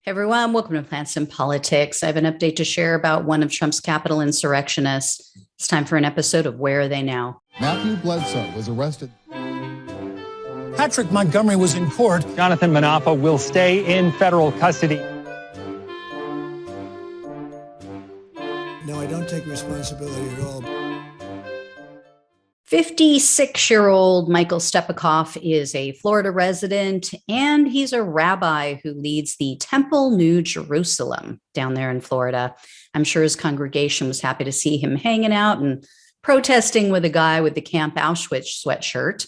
Hey everyone, welcome to Plants and Politics. I have an update to share about one of Trump's Capitol insurrectionists. It's time for an episode of Where Are They Now? Matthew Bledsoe was arrested. Patrick Montgomery was in court. Jonathan Manapa will stay in federal custody. No, I don't take responsibility at all. 56-year-old Michael Stepakoff is a Florida resident, and he's a rabbi who leads the Temple New Jerusalem down there in Florida. I'm sure his congregation was happy to see him hanging out and protesting with a guy with the Camp Auschwitz sweatshirt.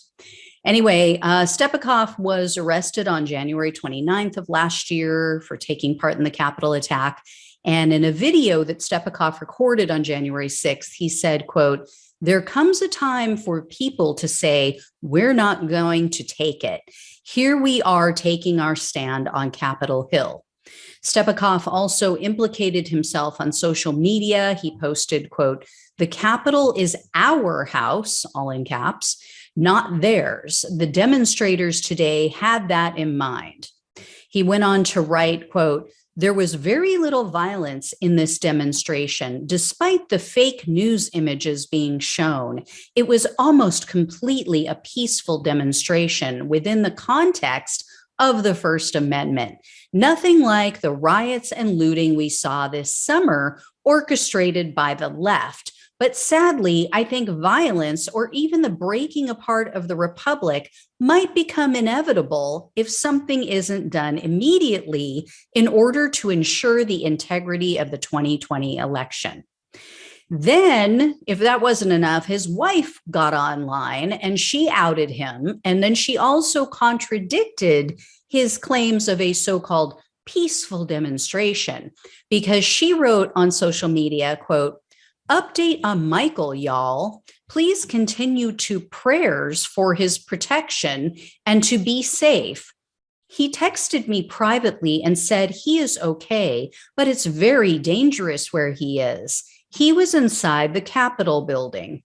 Anyway, Stepakoff was arrested on January 29th of last year for taking part in the Capitol attack. And in a video that Stepakoff recorded on January 6th, he said, quote, "There comes a time for people to say, we're not going to take it. Here we are taking our stand on Capitol Hill." Stepakoff also implicated himself on social media. He posted, quote, "The Capitol is our house," all in caps, "not theirs. The demonstrators today had that in mind." He went on to write, quote, "There was very little violence in this demonstration. Despite the fake news images being shown, it was almost completely a peaceful demonstration within the context of the First Amendment. Nothing like the riots and looting we saw this summer orchestrated by the left. But sadly, I think violence or even the breaking apart of the republic might become inevitable if something isn't done immediately in order to ensure the integrity of the 2020 election." Then, if that wasn't enough, his wife got online and she outed him. And then she also contradicted his claims of a so-called peaceful demonstration because she wrote on social media, quote, "Update on Michael, y'all. Please continue to prayers for his protection and to be safe. He texted me privately and said he is okay, but it's very dangerous where he is. He was inside the Capitol building."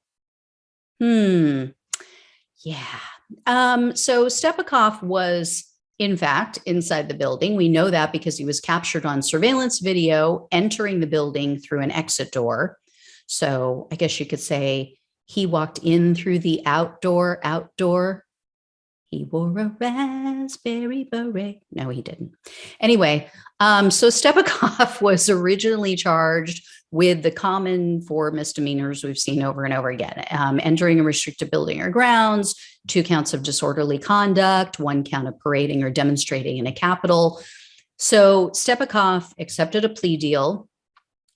Yeah. So Stepakoff was, in fact, inside the building. We know that because he was captured on surveillance video entering the building through an exit door. So I guess you could say he walked in through the outdoor. He wore a raspberry beret. No, he didn't. Anyway, so Stepakoff was originally charged with the common four misdemeanors we've seen over and over again. Entering a restricted building or grounds, 2 counts of disorderly conduct, 1 count of parading or demonstrating in a Capitol. So Stepakoff accepted a plea deal.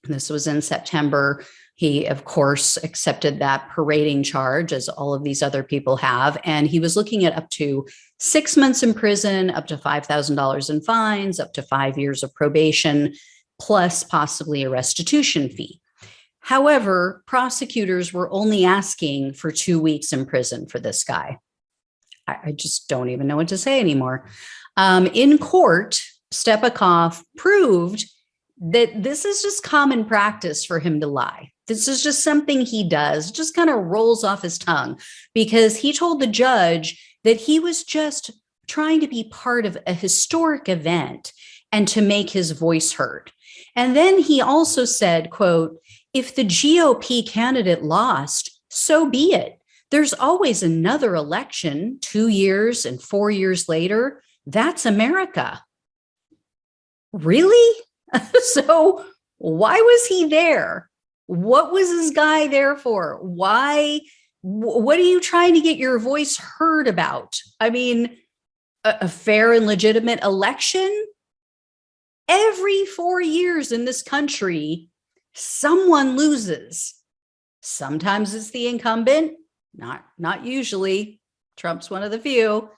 This was in September. He, of course, accepted that parading charge, as all of these other people have. And he was looking at up to 6 months in prison, up to $5,000 in fines, up to 5 years of probation, plus possibly a restitution fee. However, prosecutors were only asking for 2 weeks in prison for this guy. I just don't even know what to say anymore. In court, Stepakoff proved that this is just common practice for him to lie. This is just something he does, just kind of rolls off his tongue, because he told the judge that he was just trying to be part of a historic event and to make his voice heard. And then he also said, quote, "If the GOP candidate lost, so be it. There's always another election 2 years and 4 years later. That's America." Really? So why was he there? What was this guy there for? Why? What are you trying to get your voice heard about? I mean, a fair and legitimate election? Every 4 years in this country, someone loses. Sometimes it's the incumbent, not usually. Trump's one of the few,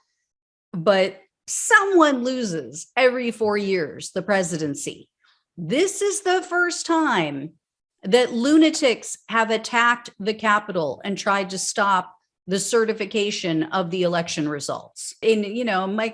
but someone loses every 4 years, the presidency. This is the first time that lunatics have attacked the Capitol and tried to stop the certification of the election results. And,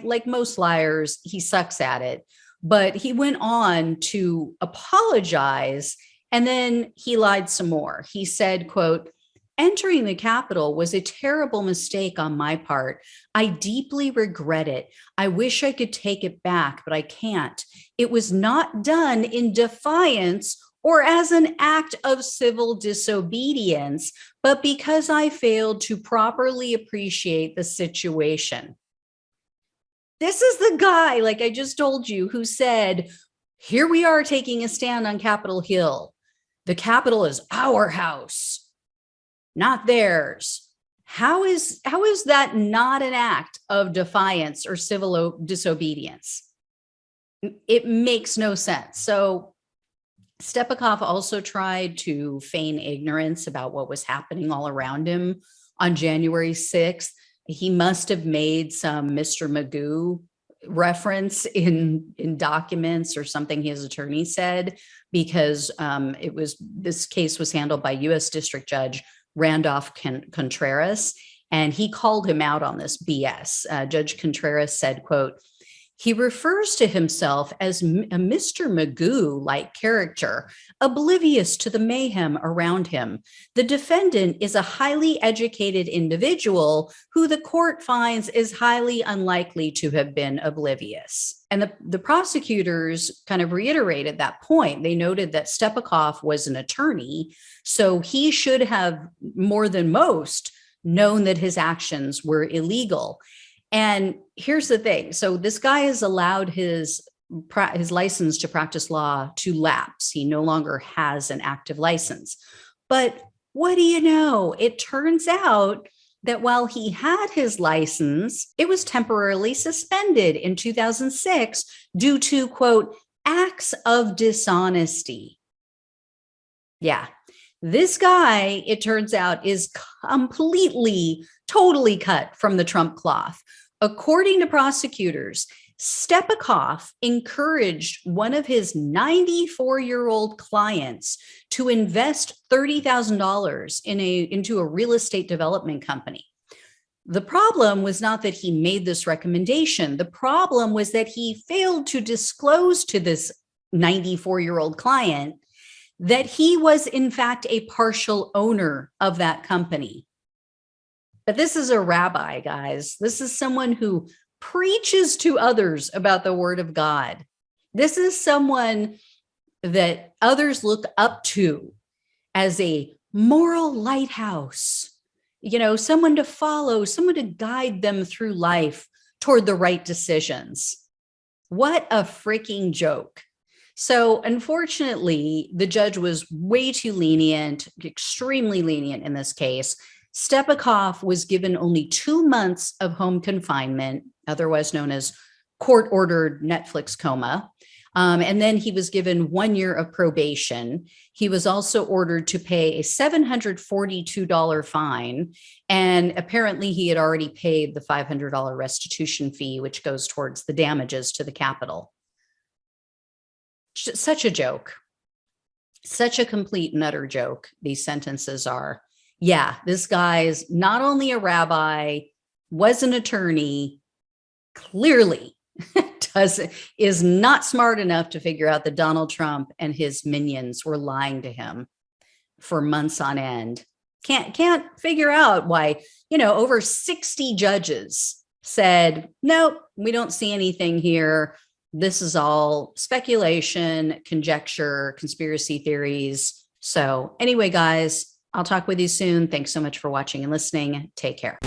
like most liars, he sucks at it. But he went on to apologize, and then he lied some more. He said, quote, Entering the Capitol was a terrible mistake on my part. I deeply regret it. I wish I could take it back, but I can't. It was not done in defiance or as an act of civil disobedience, but because I failed to properly appreciate the situation. This is the guy, like I just told you, who said, here we are taking a stand on Capitol Hill. The Capitol is our house, not theirs. How is that not an act of defiance or civil disobedience? It makes no sense. So Stepakoff also tried to feign ignorance about what was happening all around him on January 6th. He must have made some Mr. Magoo reference in documents or something his attorney said, because this case was handled by U.S. District Judge Randolph Contreras, and he called him out on this BS. Judge Contreras said, quote, he refers to himself as a Mr. Magoo-like character, oblivious to the mayhem around him. The defendant is a highly educated individual who the court finds is highly unlikely to have been oblivious. And the prosecutors kind of reiterated that point. They noted that Stepakoff was an attorney, so he should have, more than most, known that his actions were illegal. And here's the thing. So this guy has allowed his license to practice law to lapse. He no longer has an active license. But what do you know? It turns out that while he had his license, it was temporarily suspended in 2006 due to, quote, acts of dishonesty. Yeah. This guy, it turns out, is completely, totally cut from the Trump cloth. According to prosecutors, Stepakoff encouraged one of his 94-year-old clients to invest $30,000 into a real estate development company. The problem was not that he made this recommendation. The problem was that he failed to disclose to this 94-year-old client that he was, in fact, a partial owner of that company. But this is a rabbi, guys. This is someone who preaches to others about the word of God. This is someone that others look up to as a moral lighthouse, someone to follow, someone to guide them through life toward the right decisions. What a freaking joke. So unfortunately, the judge was way too lenient, extremely lenient in this case. Stepakoff was given only 2 months of home confinement, otherwise known as court-ordered Netflix coma. And then he was given 1 year of probation. He was also ordered to pay a $742 fine. And apparently he had already paid the $500 restitution fee, which goes towards the damages to the Capitol. Such a joke. Such a complete and utter joke, these sentences are. Yeah, this guy is not only a rabbi, was an attorney, clearly is not smart enough to figure out that Donald Trump and his minions were lying to him for months on end. Can't figure out why, over 60 judges said, nope, we don't see anything here. This is all speculation, conjecture, conspiracy theories. So anyway, guys, I'll talk with you soon. Thanks so much for watching and listening. Take care.